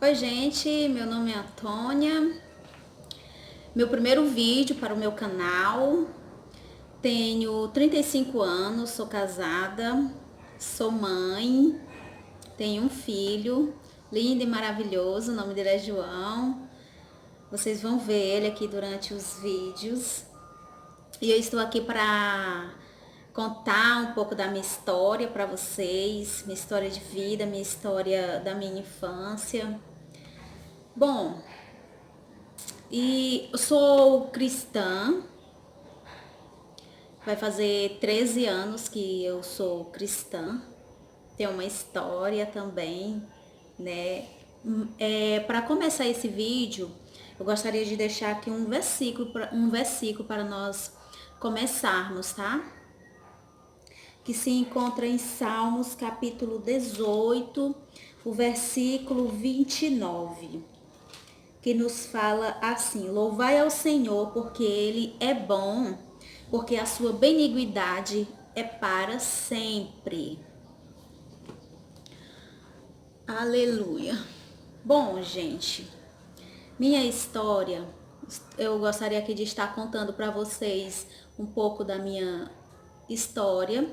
Oi, gente, meu nome é Antônia. Meu primeiro vídeo para o meu canal. Tenho 35 anos, sou casada, sou mãe, tenho um filho lindo e maravilhoso, o nome dele é João. Vocês vão ver ele aqui durante os vídeos. E eu estou aqui para contar um pouco da minha história para vocês, minha história de vida, minha história da minha infância. Bom, eu sou cristã, vai fazer 13 anos que eu sou cristã, tem uma história também, né? Para começar esse vídeo, eu gostaria de deixar aqui um versículo para nós começarmos, tá? Que se encontra em Salmos capítulo 18, o versículo 29. Que nos fala assim: louvai ao Senhor, porque Ele é bom, porque a sua benignidade é para sempre. Aleluia. Bom, gente, minha história, eu gostaria aqui de estar contando para vocês um pouco da minha história.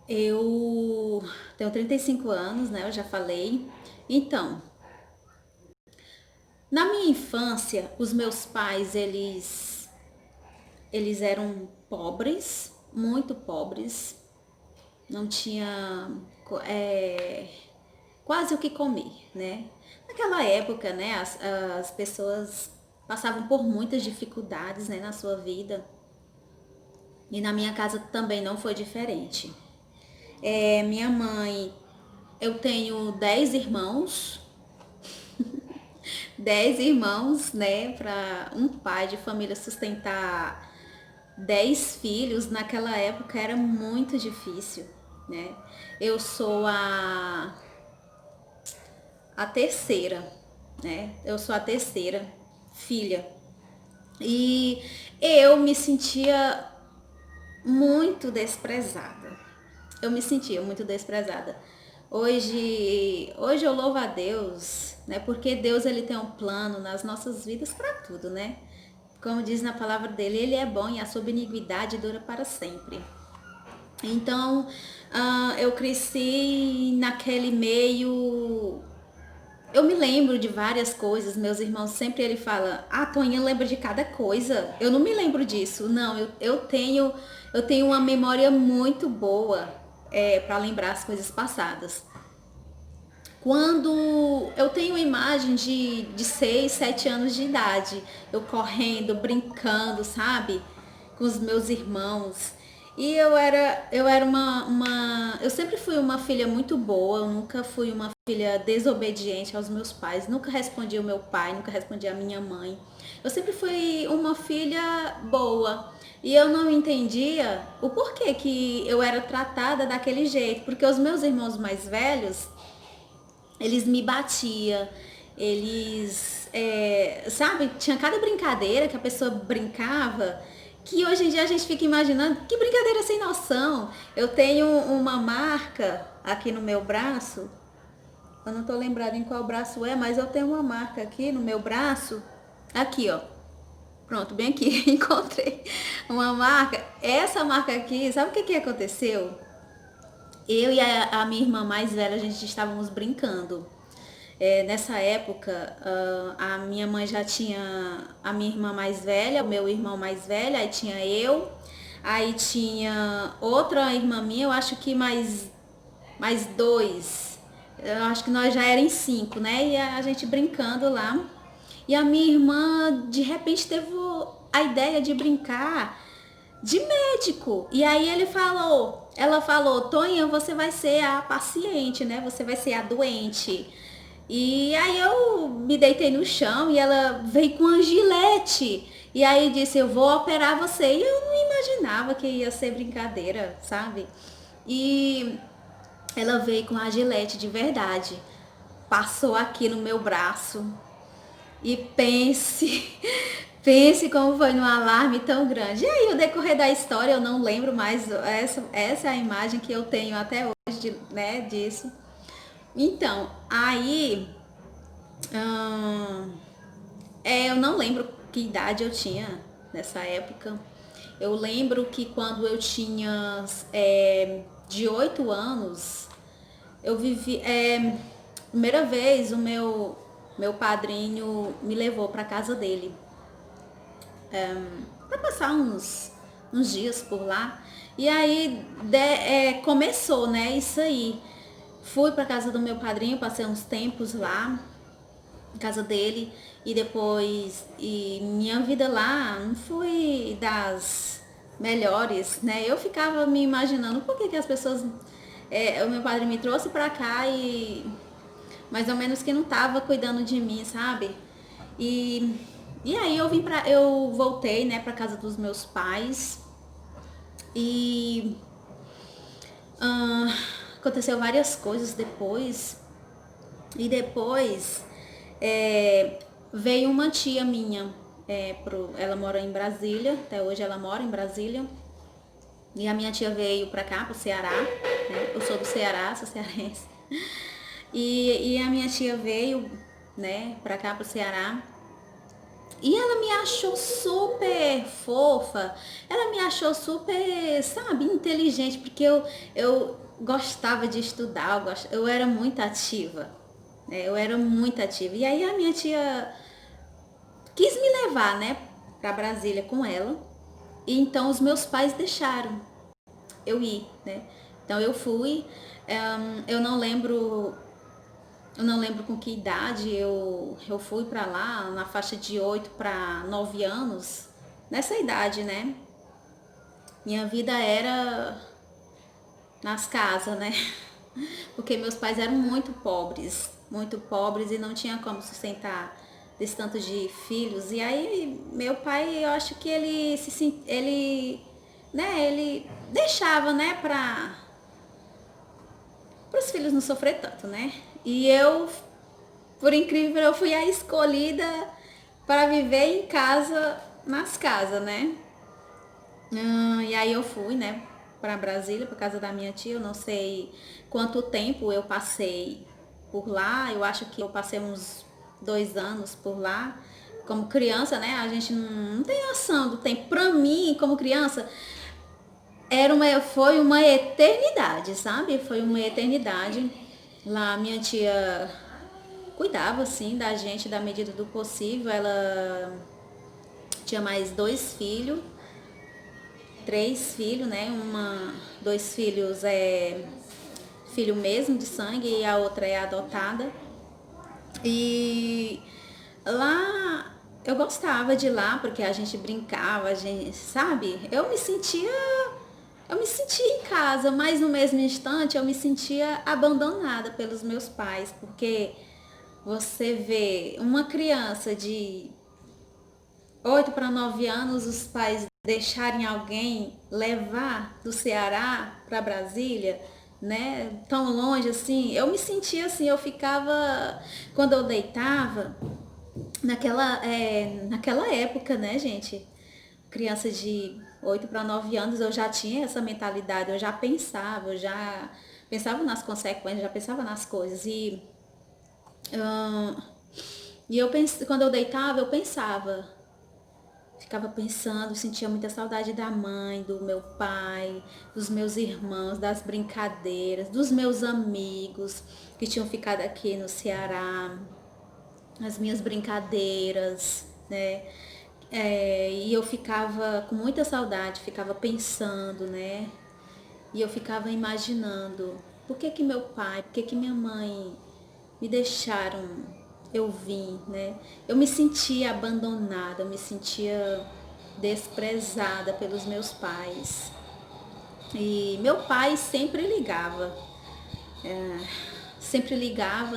Eu tenho 35 anos, né? Eu já falei. Então, na minha infância, os meus pais, eles eram pobres, muito pobres, não tinha quase o que comer, né? Naquela época, né, as pessoas passavam por muitas dificuldades, né, na sua vida. E na minha casa também não foi diferente. Minha mãe, eu tenho 10 irmãos, 10 irmãos, né, para um pai de família sustentar 10 filhos naquela época era muito difícil, né? Eu sou a terceira, né? Eu sou a terceira filha. E eu me sentia muito desprezada. Eu me sentia muito desprezada. Hoje eu louvo a Deus, né? Porque Deus ele tem um plano nas nossas vidas para tudo, né? Como diz na palavra dele, ele é bom e a sua benignidade dura para sempre. Então, eu cresci naquele meio. Eu me lembro de várias coisas. Meus irmãos sempre ele fala: "Ah, Toninha lembra de cada coisa". Eu não me lembro disso. Não, eu tenho uma memória muito boa para lembrar as coisas passadas. Quando eu tenho imagem de 6, 7 anos de idade, eu correndo, brincando, sabe? Com os meus irmãos. E eu sempre fui uma filha muito boa, eu nunca fui uma filha desobediente aos meus pais, nunca respondi ao meu pai, nunca respondi à minha mãe. Eu sempre fui uma filha boa. E eu não entendia o porquê que eu era tratada daquele jeito, porque os meus irmãos mais velhos, eles me batiam, sabe, tinha cada brincadeira que a pessoa brincava, que hoje em dia a gente fica imaginando, que brincadeira sem noção. Eu tenho uma marca aqui no meu braço, eu não tô lembrada em qual braço é, mas eu tenho uma marca aqui no meu braço, aqui ó, pronto, bem aqui, encontrei uma marca. Essa marca aqui, sabe o que aconteceu? Eu e a minha irmã mais velha, a gente estávamos brincando. Nessa época, a minha mãe já tinha a minha irmã mais velha, o meu irmão mais velho, aí tinha eu, aí tinha outra irmã minha, eu acho que mais dois. Eu acho que nós já éramos 5, né? E a gente brincando lá. E a minha irmã, de repente, teve a ideia de brincar de médico. E aí ela falou, Toninha, você vai ser a paciente, né? Você vai ser a doente. E aí eu me deitei no chão e ela veio com uma gilete. E aí disse, eu vou operar você. E eu não imaginava que ia ser brincadeira, sabe? E ela veio com a gilete de verdade. Passou aqui no meu braço. E pense como foi num alarme tão grande. E aí, o decorrer da história, eu não lembro mais. Essa é a imagem que eu tenho até hoje, né, disso. Então, aí eu não lembro que idade eu tinha nessa época. Eu lembro que quando eu tinha de 8 anos, eu vivi. Primeira vez o meu padrinho me levou para casa dele para passar uns dias por lá. E aí começou, né? Isso aí. Fui para casa do meu padrinho, passei uns tempos lá, na casa dele, e depois minha vida lá não foi das melhores, né? Eu ficava me imaginando por que as pessoas. O meu padrinho me trouxe para cá e mais ou menos que não tava cuidando de mim, sabe? E, e aí eu voltei, né, para casa dos meus pais e aconteceu várias coisas depois. E depois veio uma tia minha, ela mora em Brasília, até hoje ela mora em Brasília. E a minha tia veio pra cá, pro Ceará, né? Eu sou do Ceará, sou cearense. E a minha tia veio, né, pra cá, pro Ceará. E ela me achou super fofa, ela me achou super, sabe, inteligente, porque eu gostava de estudar, eu era muito ativa, né? Eu era muito ativa. E aí a minha tia quis me levar, né, para Brasília com ela. E então os meus pais deixaram eu ir, né? Então eu fui, eu não lembro com que idade eu fui para lá, na faixa de 8 para 9 anos. Nessa idade, né? Minha vida era nas casas, né? Porque meus pais eram muito pobres e não tinha como sustentar desse tanto de filhos. E aí meu pai, eu acho que ele deixava, né, para os filhos não sofrer tanto, né? E eu, por incrível, eu fui a escolhida para viver em casa, nas casas, né? E aí eu fui, né, para Brasília, para casa da minha tia. Eu não sei quanto tempo eu passei por lá. Eu acho que eu passei uns 2 anos por lá. Como criança, né, a gente não tem noção do tempo. Para mim, como criança, foi uma eternidade, sabe? Foi uma eternidade. Lá minha tia cuidava, assim, da gente da medida do possível. Ela tinha mais 2 filhos, 3 filhos, né? Dois filhos filho mesmo de sangue e a outra é adotada. E lá eu gostava de ir lá porque a gente brincava, a gente, sabe? Eu me sentia em casa, mas no mesmo instante eu me sentia abandonada pelos meus pais, porque você vê uma criança de 8 para 9 anos, os pais deixarem alguém levar do Ceará para Brasília, né? Tão longe assim. Eu me sentia assim, eu ficava. Quando eu deitava, naquela época, né, gente? Criança de 8 para 9 anos, eu já tinha essa mentalidade, eu já pensava nas consequências, já pensava nas coisas. Quando eu deitava, eu ficava pensando, sentia muita saudade da mãe, do meu pai, dos meus irmãos, das brincadeiras, dos meus amigos que tinham ficado aqui no Ceará, as minhas brincadeiras, né? E eu ficava com muita saudade, ficava pensando, né? E eu ficava imaginando por que meu pai, por que minha mãe me deixaram eu vim, né? Eu me sentia abandonada, eu me sentia desprezada pelos meus pais. E meu pai sempre ligava,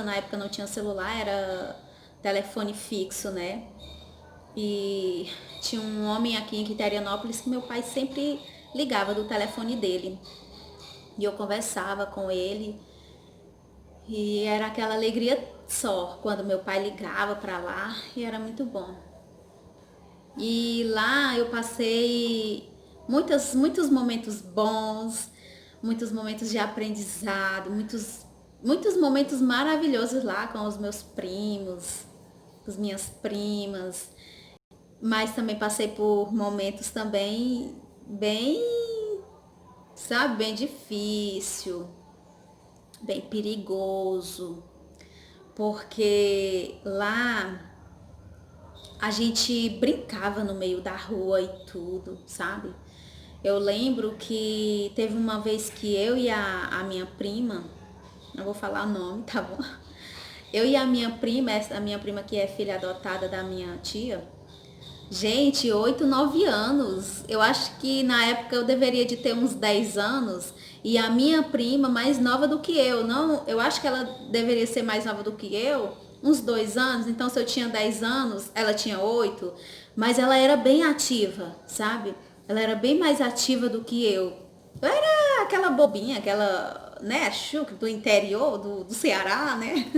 na época não tinha celular, era telefone fixo, né? E tinha um homem aqui em Quiterianópolis que meu pai sempre ligava do telefone dele. E eu conversava com ele. E era aquela alegria só quando meu pai ligava para lá e era muito bom. E lá eu passei muitos momentos bons, muitos momentos de aprendizado, muitos muitos momentos maravilhosos lá com os meus primos, com as minhas primas, mas também passei por momentos também bem, sabe, bem difícil, bem perigoso, porque lá a gente brincava no meio da rua e tudo, sabe? Eu lembro que teve uma vez que eu e a minha prima, não vou falar o nome, tá bom? Eu e a minha prima, a minha prima que é filha adotada da minha tia, gente, 8, 9 anos. Eu acho que na época eu deveria de ter uns 10 anos e a minha prima mais nova do que eu. Não, eu acho que ela deveria ser mais nova do que eu, uns 2 anos. Então se eu tinha 10 anos, ela tinha 8, mas ela era bem ativa, sabe? Ela era bem mais ativa do que eu. Eu era aquela bobinha, aquela, né, chuca do interior do Ceará, né?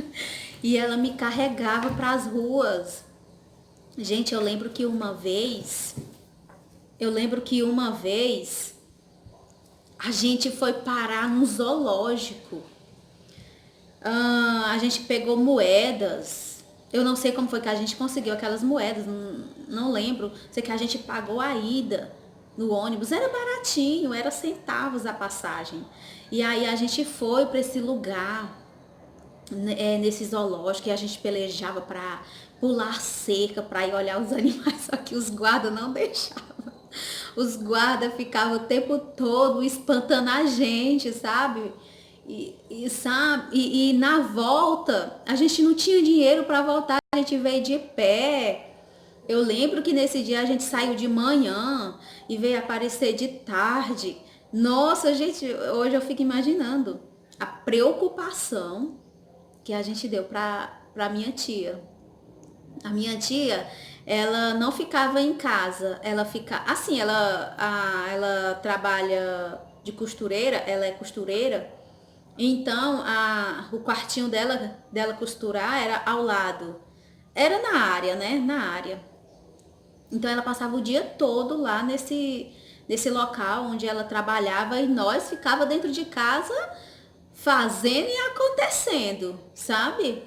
E ela me carregava para as ruas. Gente, eu lembro que uma vez a gente foi parar num zoológico. A gente pegou moedas. Eu não sei como foi que a gente conseguiu aquelas moedas, não lembro. Sei que a gente pagou a ida no ônibus, era baratinho, era centavos a passagem. E aí a gente foi para esse lugar, nesse zoológico, e a gente pelejava para pular cerca, para ir olhar os animais, só que os guardas não deixavam. Os guardas ficavam o tempo todo espantando a gente, sabe? E na volta, a gente não tinha dinheiro para voltar, a gente veio de pé. Eu lembro que nesse dia a gente saiu de manhã e veio aparecer de tarde. Nossa, gente, hoje eu fico imaginando a preocupação que a gente deu para minha tia. A minha tia, ela não ficava em casa, ela fica assim, ela trabalha de costureira, ela é costureira. Então, o quartinho dela costurar era ao lado. Era na área, né? Na área. Então ela passava o dia todo lá nesse local onde ela trabalhava e nós ficava dentro de casa fazendo e acontecendo, sabe?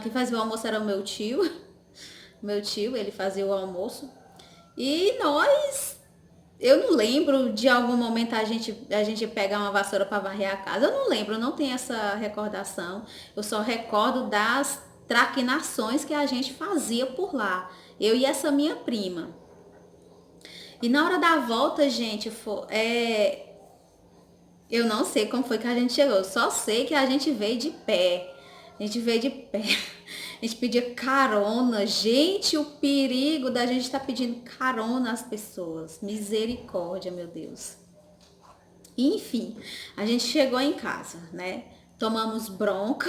Quem fazia o almoço era o meu tio. Meu tio, ele fazia o almoço. E eu não lembro de algum momento a gente pegar uma vassoura para varrer a casa. Eu não lembro, eu não tenho essa recordação. Eu só recordo das traquinações que a gente fazia por lá. Eu e essa minha prima. E na hora da volta, gente, eu não sei como foi que a gente chegou. Eu só sei que a gente veio de pé. A gente veio de pé. A gente pedia carona. Gente, o perigo da gente estar pedindo carona às pessoas. Misericórdia, meu Deus. Enfim, a gente chegou em casa, né? Tomamos bronca.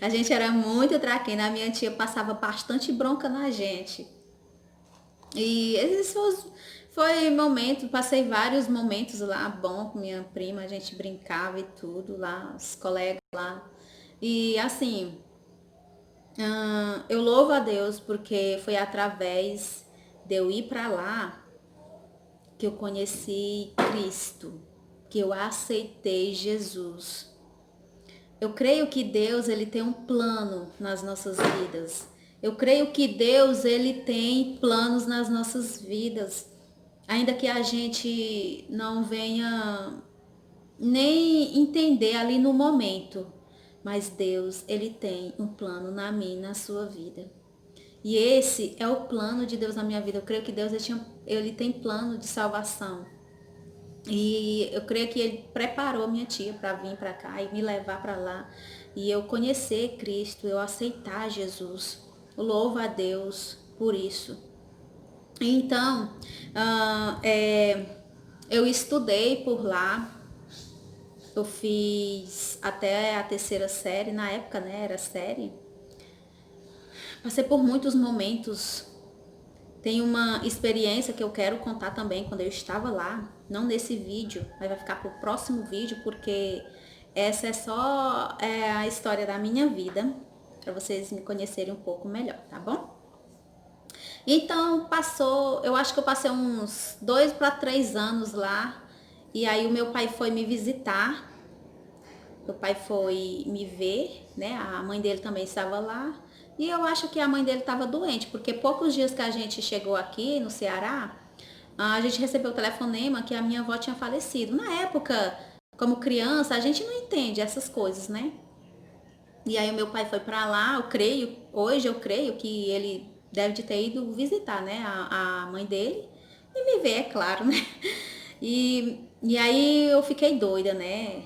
A gente era muito traquina. A minha tia passava bastante bronca na gente. E esses foi momento, passei vários momentos lá, bom, com minha prima, a gente brincava e tudo lá, os colegas lá. E assim, eu louvo a Deus porque foi através de eu ir para lá que eu conheci Cristo, que eu aceitei Jesus. Eu creio que Deus, ele tem um plano nas nossas vidas. Eu creio que Deus, ele tem planos nas nossas vidas. Ainda que a gente não venha nem entender ali no momento, mas Deus, ele tem um plano na minha, na sua vida. E esse é o plano de Deus na minha vida. Eu creio que Deus, ele tem plano de salvação. E eu creio que ele preparou minha tia para vir para cá e me levar para lá. E eu conhecer Cristo, eu aceitar Jesus. Eu louvo a Deus por isso. Então, eu estudei por lá. Eu fiz até a terceira série, na época, né, era série. Passei por muitos momentos. Tem uma experiência que eu quero contar também quando eu estava lá, não nesse vídeo, mas vai ficar pro próximo vídeo, porque essa é só a história da minha vida, para vocês me conhecerem um pouco melhor, tá bom? Então eu acho que eu passei uns 2 para 3 anos lá, e aí o meu pai foi me visitar Meu pai foi me ver, né? A mãe dele também estava lá. E eu acho que a mãe dele estava doente, porque poucos dias que a gente chegou aqui no Ceará, a gente recebeu o telefonema que a minha avó tinha falecido. Na época, como criança, a gente não entende essas coisas, né? E aí o meu pai foi pra lá, hoje eu creio que ele deve de ter ido visitar, né, a mãe dele e me ver, é claro, né? E aí eu fiquei doida, né?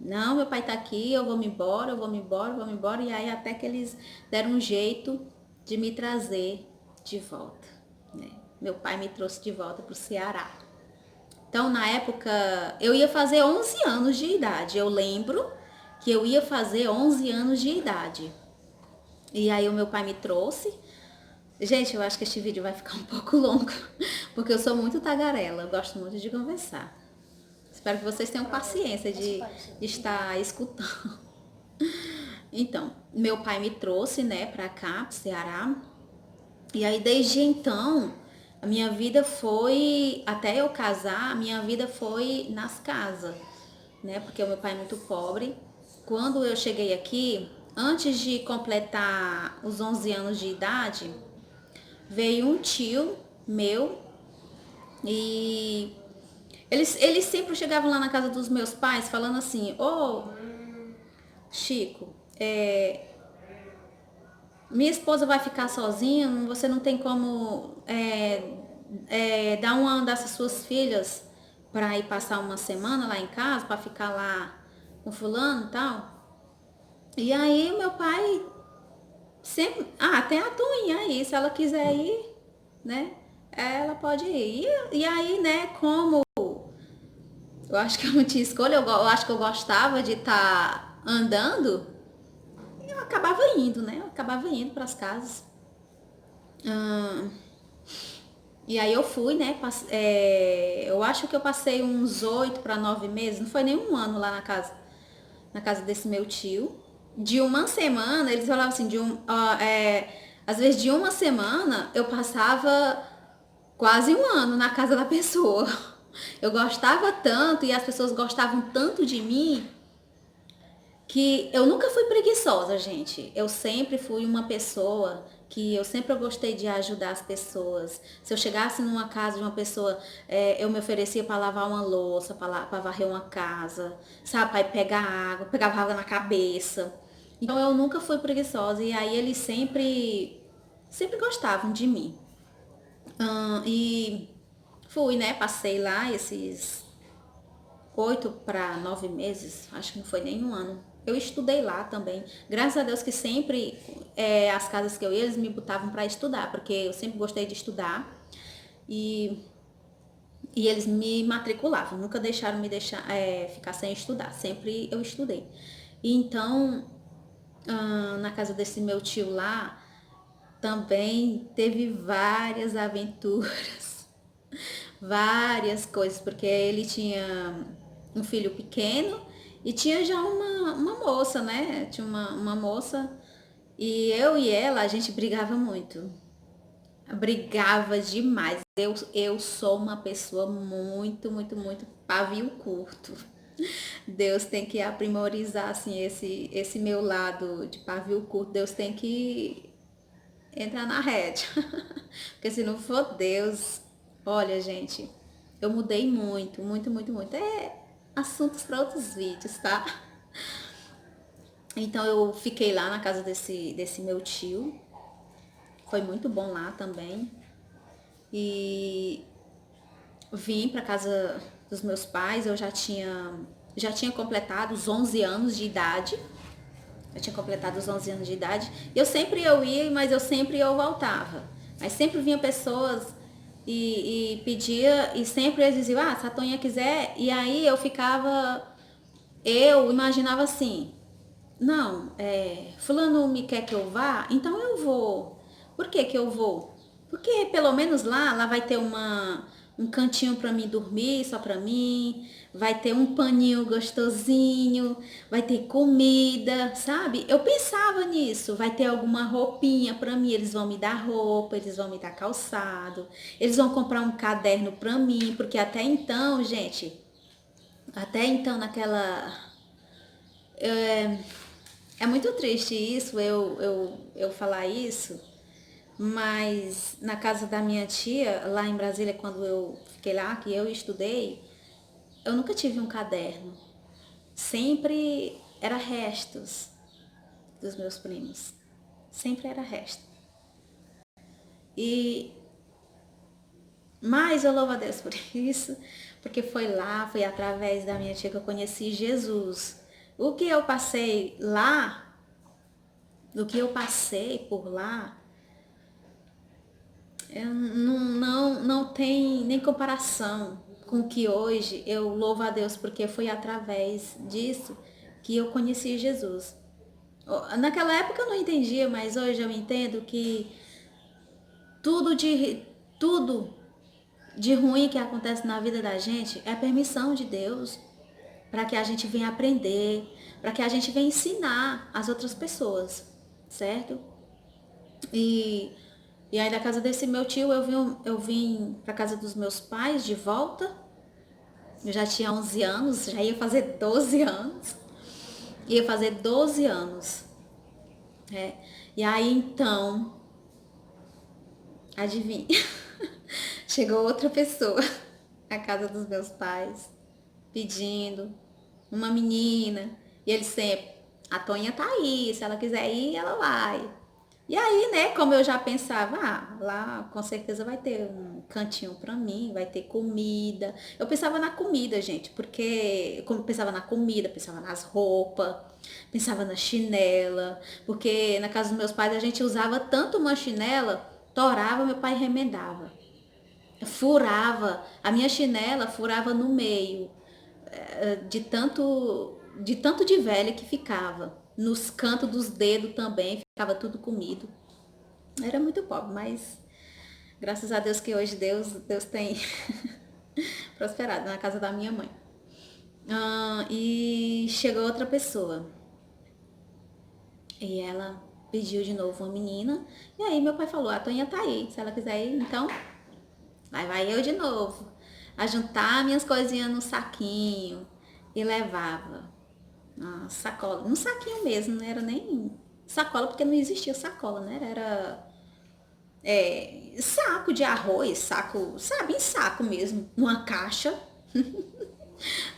Não, meu pai tá aqui, eu vou me embora, eu vou me embora, eu vou me embora. E aí até que eles deram um jeito de me trazer de volta, né? Meu pai me trouxe de volta pro Ceará. Então, na época, eu ia fazer 11 anos de idade. Eu lembro que eu ia fazer 11 anos de idade. E aí o meu pai me trouxe. Gente, eu acho que este vídeo vai ficar um pouco longo, porque eu sou muito tagarela, eu gosto muito de conversar. Espero que vocês tenham paciência de estar escutando. Então, meu pai me trouxe, né, pra cá, pro Ceará. E aí, desde então, a minha vida foi, até eu casar, a minha vida foi nas casas, né? Porque o meu pai é muito pobre. Quando eu cheguei aqui, antes de completar os 11 anos de idade, veio um tio meu e eles sempre chegavam lá na casa dos meus pais falando assim: Ô Chico, minha esposa vai ficar sozinha, você não tem como dar uma dessas suas filhas para ir passar uma semana lá em casa, para ficar lá com fulano e tal. E aí meu pai sempre, tem a Tuinha aí, se ela quiser ir, né, ela pode ir. E aí, né, como eu acho que eu não tinha escolha, eu acho que eu gostava de estar andando, eu acabava indo, né, eu acabava indo para as casas. E aí eu fui, né? Eu acho que eu passei uns 8 para 9 meses, não foi nem um ano lá na casa desse meu tio. De uma semana, eles falavam assim, às vezes de uma semana eu passava quase um ano na casa da pessoa. Eu gostava tanto e as pessoas gostavam tanto de mim que eu nunca fui preguiçosa, gente. Eu sempre fui uma pessoa que eu sempre gostei de ajudar as pessoas. Se eu chegasse numa casa de uma pessoa, eu me oferecia para lavar uma louça, para varrer uma casa, sabe, para pegar água, pegava água na cabeça. Então eu nunca fui preguiçosa e aí eles sempre gostavam de mim. E fui, né? Passei lá esses 8 para 9 meses, acho que não foi nem um ano. Eu estudei lá também. Graças a Deus que sempre as casas que eu ia, eles me botavam para estudar, porque eu sempre gostei de estudar. E, e eles me matriculavam, nunca deixaram me ficar sem estudar. Sempre eu estudei. E então, na casa desse meu tio lá, também teve várias aventuras, várias coisas, porque ele tinha um filho pequeno e tinha já uma moça, né? Tinha uma moça e eu e ela, a gente brigava muito. Brigava demais. Eu sou uma pessoa muito, muito, muito pavio curto. Deus tem que aprimorizar assim esse meu lado de pavio curto. Deus tem que entrar na rédea. Porque se não for Deus, olha, gente, eu mudei muito, muito, muito, muito. É assuntos para outros vídeos, tá? Então eu fiquei lá na casa desse meu tio. Foi muito bom lá também. E vim para casa dos meus pais, eu já tinha completado os 11 anos de idade. Eu tinha completado os 11 anos de idade. Eu ia, mas eu voltava. Mas sempre vinha pessoas e pedia, e sempre eles diziam, se a Toninha quiser. E aí eu imaginava assim, não, fulano me quer que eu vá, então eu vou. Por que que eu vou? Porque pelo menos lá vai ter um cantinho para mim dormir, só para mim, vai ter um paninho gostosinho, vai ter comida, sabe? Eu pensava nisso, vai ter alguma roupinha para mim, eles vão me dar roupa, eles vão me dar calçado, eles vão comprar um caderno para mim, porque até então, gente, naquela É muito triste isso, eu falar isso, mas na casa da minha tia, lá em Brasília, quando eu fiquei lá, que eu estudei, eu nunca tive um caderno. Sempre era restos dos meus primos. Sempre era resto. E mas eu louvo a Deus por isso, porque foi lá, foi através da minha tia que eu conheci Jesus. O que eu passei lá, o que eu passei por lá, não tem nem comparação com o que hoje eu louvo a Deus, porque foi através disso que eu conheci Jesus. Naquela época eu não entendia, mas hoje eu entendo que tudo de, tudo de ruim que acontece na vida da gente é permissão de Deus para que a gente venha aprender, para que a gente venha ensinar as outras pessoas, certo? E, e aí da casa desse meu tio eu vim para casa dos meus pais de volta. Eu já tinha 11 anos, já ia fazer 12 anos. Ia fazer 12 anos. É. E aí então, adivinha? Chegou outra pessoa à casa dos meus pais, pedindo uma menina. E ele sempre, a Toninha tá aí, se ela quiser ir, ela vai. E aí, né, como eu já pensava, lá com certeza vai ter um cantinho pra mim, vai ter comida. Eu pensava na comida, gente, porque como pensava na comida, pensava nas roupas, pensava na chinela, porque na casa dos meus pais a gente usava tanto uma chinela, torava, meu pai remendava. Furava, a minha chinela furava no meio, de tanto de velha que ficava. Nos cantos dos dedos também, ficava tudo comido. Era muito pobre, mas graças a Deus que hoje Deus tem prosperado na casa da minha mãe. E chegou outra pessoa. E ela pediu de novo uma menina. E aí meu pai falou, a Toninha tá aí. Se ela quiser ir, então vai eu de novo. A juntar minhas coisinhas no saquinho. E levava uma sacola. Um saquinho mesmo, não era nem sacola, porque não existia sacola, né? Era saco de arroz, saco, sabe, em saco mesmo, numa caixa.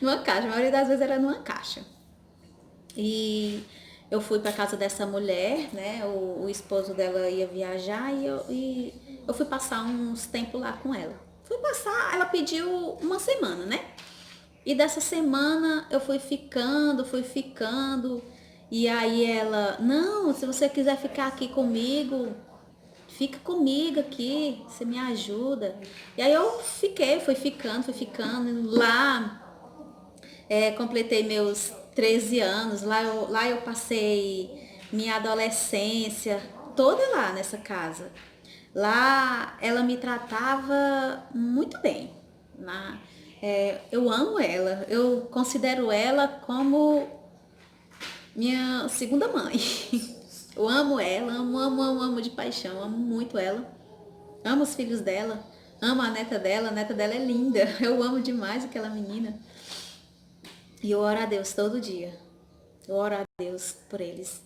Numa caixa, a maioria das vezes era numa caixa. E eu fui para casa dessa mulher, né? O esposo dela ia viajar e eu fui passar uns tempos lá com ela. Fui passar, ela pediu uma semana, né? E dessa semana eu fui ficando, fui ficando. E aí ela, não, se você quiser ficar aqui comigo, fica comigo aqui, você me ajuda. E aí eu fiquei, fui ficando. Lá completei meus 13 anos, lá eu passei minha adolescência toda lá nessa casa. Lá ela me tratava muito bem. Lá, eu amo ela, eu considero ela como minha segunda mãe. Eu amo ela, amo de paixão, amo muito ela. Amo os filhos dela, amo a neta dela é linda. Eu amo demais aquela menina. E eu oro a Deus todo dia. Eu oro a Deus por eles,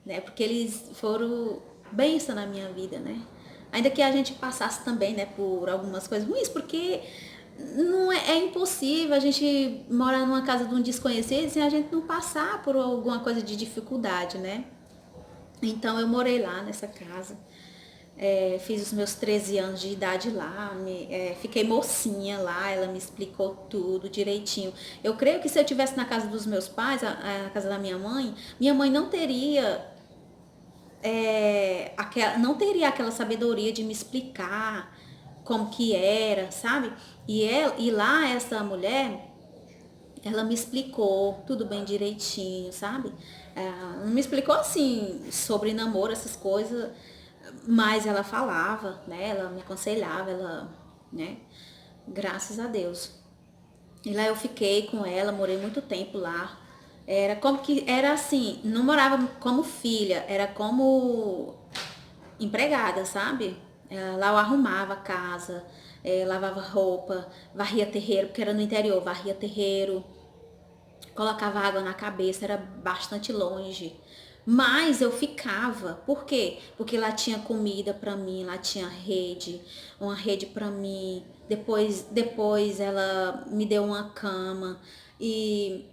né? Porque eles foram bênção na minha vida, né? Ainda que a gente passasse também, né, por algumas coisas ruins, porque não é impossível a gente morar numa casa de um desconhecido sem a gente não passar por alguma coisa de dificuldade, né? Então eu morei lá nessa casa. Fiz os meus 13 anos de idade lá, fiquei mocinha lá, ela me explicou tudo direitinho. Eu creio que se eu estivesse na casa dos meus pais, na casa da minha mãe não teria não teria aquela sabedoria de me explicar como que era, sabe? E lá essa mulher, ela me explicou tudo bem direitinho, sabe? Ela não me explicou assim sobre namoro, essas coisas, mas ela falava, né? Ela me aconselhava, né? Graças a Deus. E lá eu fiquei com ela, morei muito tempo lá. Era assim, não morava como filha, era como empregada, sabe? Lá eu arrumava a casa, lavava roupa, varria terreiro, porque era no interior, varria terreiro, colocava água na cabeça, era bastante longe. Mas eu ficava. Por quê? Porque lá tinha comida pra mim, lá tinha rede, uma rede pra mim. Depois ela me deu uma cama e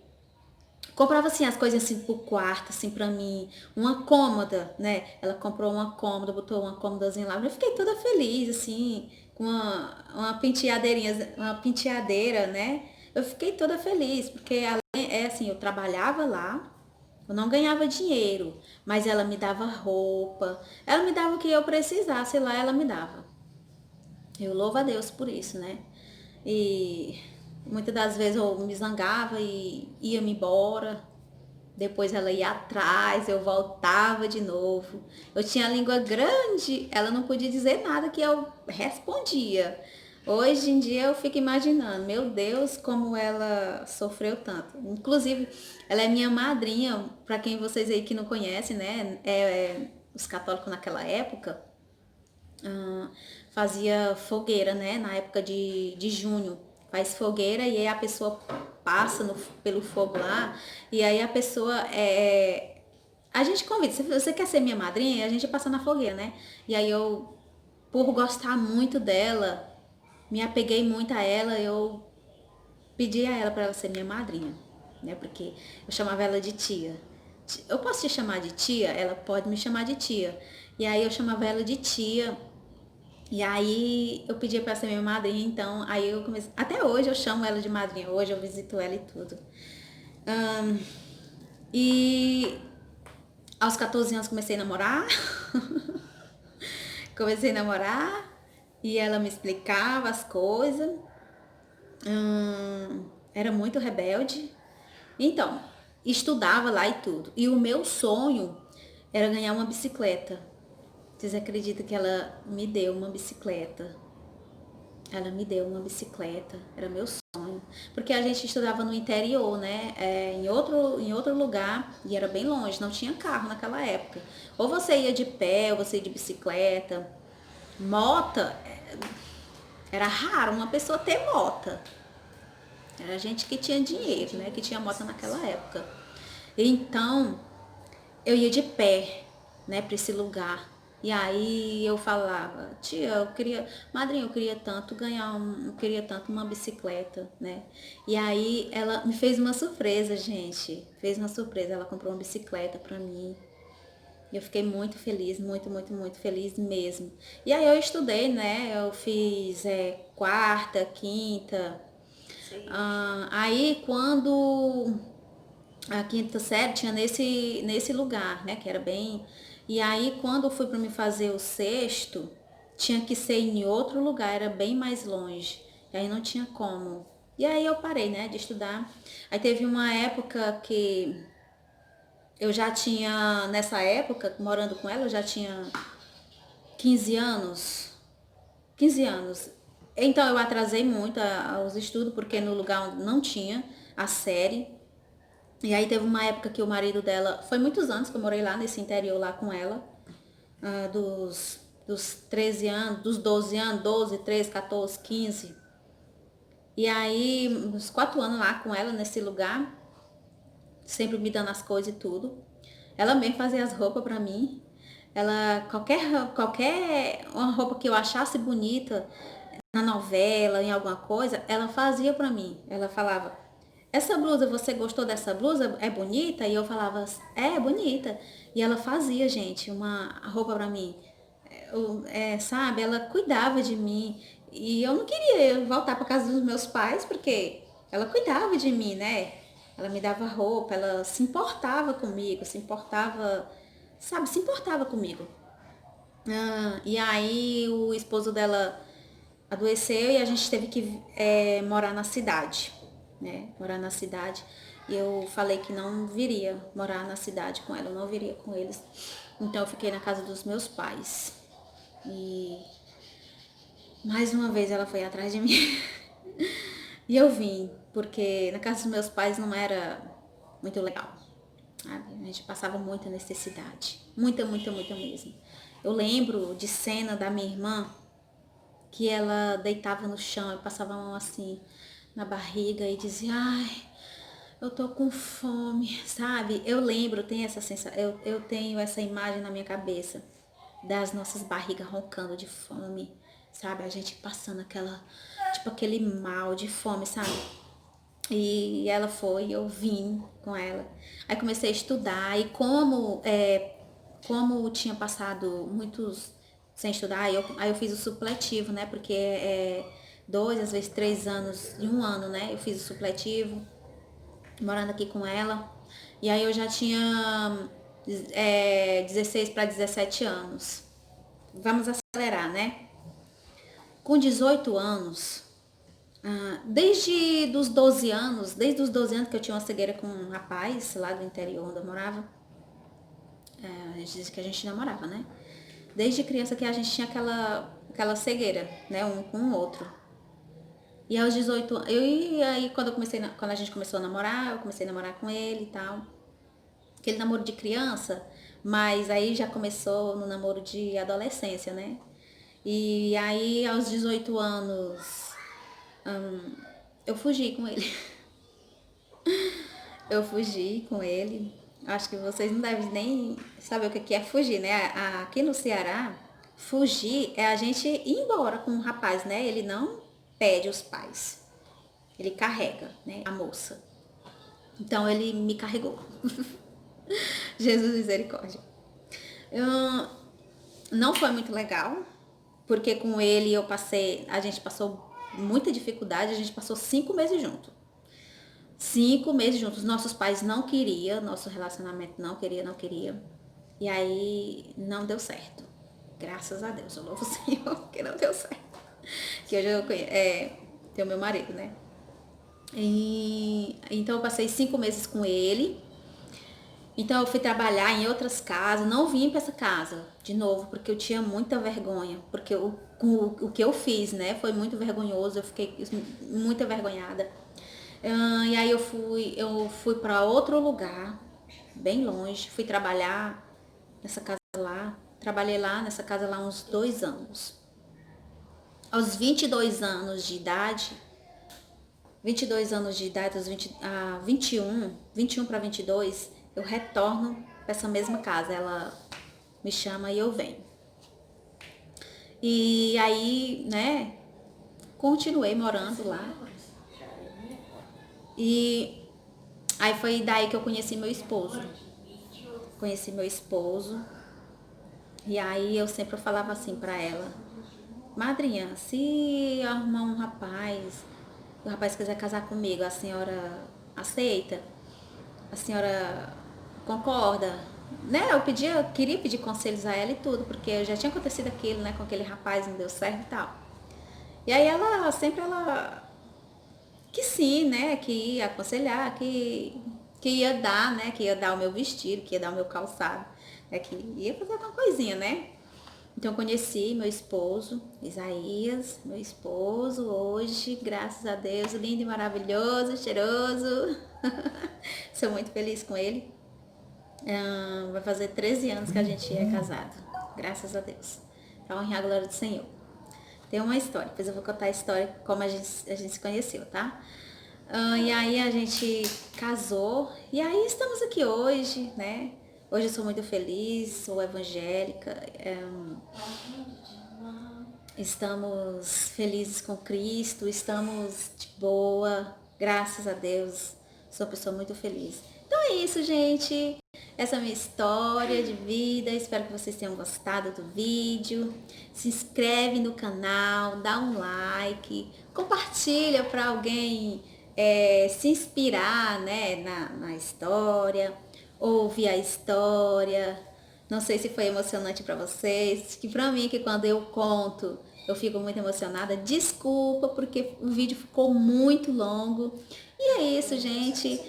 comprava assim as coisas assim pro quarto, assim pra mim, uma cômoda, né? Ela comprou uma cômoda, botou uma cômodazinha lá. Eu fiquei toda feliz assim, com uma penteadeirinha, uma penteadeira, né? Eu fiquei toda feliz, porque é assim, eu trabalhava lá, eu não ganhava dinheiro, mas ela me dava roupa, ela me dava o que eu precisasse lá, ela me dava. Eu louvo a Deus por isso, né? E muitas das vezes eu me zangava e ia-me embora. Depois ela ia atrás, eu voltava de novo. Eu tinha a língua grande, ela não podia dizer nada que eu respondia. Hoje em dia eu fico imaginando, meu Deus, como ela sofreu tanto. Inclusive, ela é minha madrinha, para quem vocês aí que não conhecem, né? Os católicos naquela época ah, fazia fogueira, né? Na época de junho. Faz fogueira e aí a pessoa passa pelo fogo lá. E aí a pessoa a gente convida, se você quer ser minha madrinha, a gente passa na fogueira, né? E aí eu, por gostar muito dela, me apeguei muito a ela, eu pedi a ela para ela ser minha madrinha, né? Porque eu chamava ela de tia. Eu posso te chamar de tia? Ela pode me chamar de tia. E aí eu chamava ela de tia. E aí eu pedi pra ser minha madrinha, então aí eu comecei. Até hoje eu chamo ela de madrinha, hoje eu visito ela e tudo. E aos 14 anos comecei a namorar. Comecei a namorar e ela me explicava as coisas. Era muito rebelde. Então, estudava lá e tudo. E o meu sonho era ganhar uma bicicleta. Vocês acreditam que ela me deu uma bicicleta? Ela me deu uma bicicleta, era meu sonho. Porque a gente estudava no interior, né? Em outro lugar, e era bem longe, não tinha carro naquela época. Ou você ia de pé, ou você ia de bicicleta. Mota, era raro uma pessoa ter mota. Era gente que tinha dinheiro, né? Que tinha moto naquela época. Então, eu ia de pé, né, para esse lugar. E aí eu falava, tia, eu queria, madrinha, eu queria tanto eu queria tanto uma bicicleta, né? E aí ela me fez uma surpresa, gente. Fez uma surpresa, ela comprou uma bicicleta para mim. E eu fiquei muito feliz, muito, muito, muito feliz mesmo. E aí eu estudei, né? Eu fiz quarta, quinta. Aí quando a quinta série tinha nesse lugar, né? Que era bem. E aí, quando eu fui para me fazer o sexto, tinha que ser em outro lugar, era bem mais longe. E aí não tinha como. E aí eu parei, né, de estudar. Aí teve uma época que eu já tinha, nessa época, morando com ela, eu já tinha 15 anos. 15 anos. Então eu atrasei muito aos estudos, porque no lugar onde não tinha a série. E aí teve uma época que o marido dela, foi muitos anos que eu morei lá nesse interior lá com ela, dos 13 anos, dos 12 anos, 12, 13, 14, 15. E aí, uns 4 anos lá com ela nesse lugar, sempre me dando as coisas e tudo. Ela mesmo fazia as roupas pra mim. Ela, qualquer uma roupa que eu achasse bonita na novela, em alguma coisa, ela fazia pra mim. Ela falava, essa blusa, você gostou dessa blusa? É bonita? E eu falava, é bonita. E ela fazia, gente, uma roupa pra mim. Sabe? Ela cuidava de mim. E eu não queria voltar pra casa dos meus pais, porque ela cuidava de mim, né? Ela me dava roupa, ela se importava comigo, se importava, sabe, se importava comigo. E aí o esposo dela adoeceu e a gente teve que morar na cidade, né? Morar na cidade. E eu falei que não viria morar na cidade com ela, eu não viria com eles. Então eu fiquei na casa dos meus pais. E mais uma vez ela foi atrás de mim. E eu vim, porque na casa dos meus pais não era muito legal. Sabe? A gente passava muita necessidade. Muita, muita, muita mesmo. Eu lembro de cena da minha irmã que ela deitava no chão e passava a mão assim na barriga e dizia, ai, Eu tô com fome, sabe? Eu lembro, tem essa sensação, eu tenho essa imagem na minha cabeça das nossas barrigas roncando de fome, sabe? A gente passando aquela, tipo aquele mal de fome, sabe? E ela foi, eu vim com ela. Aí comecei a estudar e como tinha passado muitos sem estudar, aí eu fiz o supletivo, né? Porque é 2, às vezes 3 anos e um ano, né? Eu fiz o supletivo morando aqui com ela. E aí eu já tinha 16 para 17 anos. Vamos acelerar, né? Com 18 anos, desde os 12 anos que eu tinha uma cegueira com um rapaz lá do interior onde eu morava, a gente diz que a gente namorava, né? Desde criança que a gente tinha aquela cegueira, né? Um com o outro. E aos 18 anos, e aí quando a gente começou a namorar, eu comecei a namorar com ele e tal. Aquele namoro de criança, mas aí já começou no namoro de adolescência, né? E aí aos 18 anos, eu fugi com ele. Eu fugi com ele. Acho que vocês não devem nem saber o que é fugir, né? Aqui no Ceará, fugir é a gente ir embora com um rapaz, né? Ele não pede os pais. Ele carrega, né? A moça. Então ele me carregou. Jesus misericórdia. Eu, não foi muito legal, porque com ele a gente passou muita dificuldade, a gente passou 5 meses juntos. 5 meses juntos. Nossos pais não queriam, nosso relacionamento não queria. E aí não deu certo. Graças a Deus, eu louvo o Senhor que não deu certo. Que hoje eu tenho meu marido, né? Então eu passei 5 meses com ele. Então eu fui trabalhar em outras casas, não vim para essa casa de novo, porque eu tinha muita vergonha, porque o que eu fiz, né, foi muito vergonhoso, eu fiquei muito envergonhada. E aí eu fui para outro lugar, bem longe, fui trabalhar nessa casa lá, trabalhei lá nessa casa lá uns 2 anos. Aos 22 anos de idade, 22 anos de idade, aos 21 para 22, eu retorno para essa mesma casa. Ela me chama e eu venho. E aí, né, continuei morando lá. E aí foi daí que eu conheci meu esposo. Conheci meu esposo. E aí eu sempre falava assim pra ela: madrinha, se arrumar um rapaz, o rapaz quiser casar comigo, a senhora aceita? A senhora concorda? Né? Eu queria pedir conselhos a ela e tudo, porque já tinha acontecido aquilo, né, com aquele rapaz, não deu certo e tal. E aí ela que sim, né, que ia aconselhar, que ia dar, né, que ia dar o meu vestido, que ia dar o meu calçado, que ia fazer alguma coisinha, né? Então eu conheci meu esposo, Isaías, meu esposo, hoje, graças a Deus, lindo e maravilhoso, cheiroso. Sou muito feliz com ele. Vai fazer 13 anos que a gente é casado, graças a Deus. Pra honrar a glória do Senhor. Tem uma história, depois eu vou contar a história como a gente se conheceu, tá? E aí a gente casou e aí estamos aqui hoje, né? Hoje eu sou muito feliz, sou evangélica, estamos felizes com Cristo, estamos de boa, graças a Deus, sou uma pessoa muito feliz. Então é isso, gente. Essa é a minha história de vida. Espero que vocês tenham gostado do vídeo. Se inscreve no canal, dá um like, compartilha para alguém se inspirar, né, na história, ouvir a história. Não sei se foi emocionante para vocês, que para mim, que quando eu conto, eu fico muito emocionada. Desculpa, porque o vídeo ficou muito longo. E é isso, gente.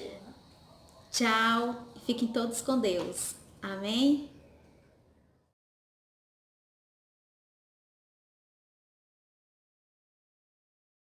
Tchau. Fiquem todos com Deus. Amém?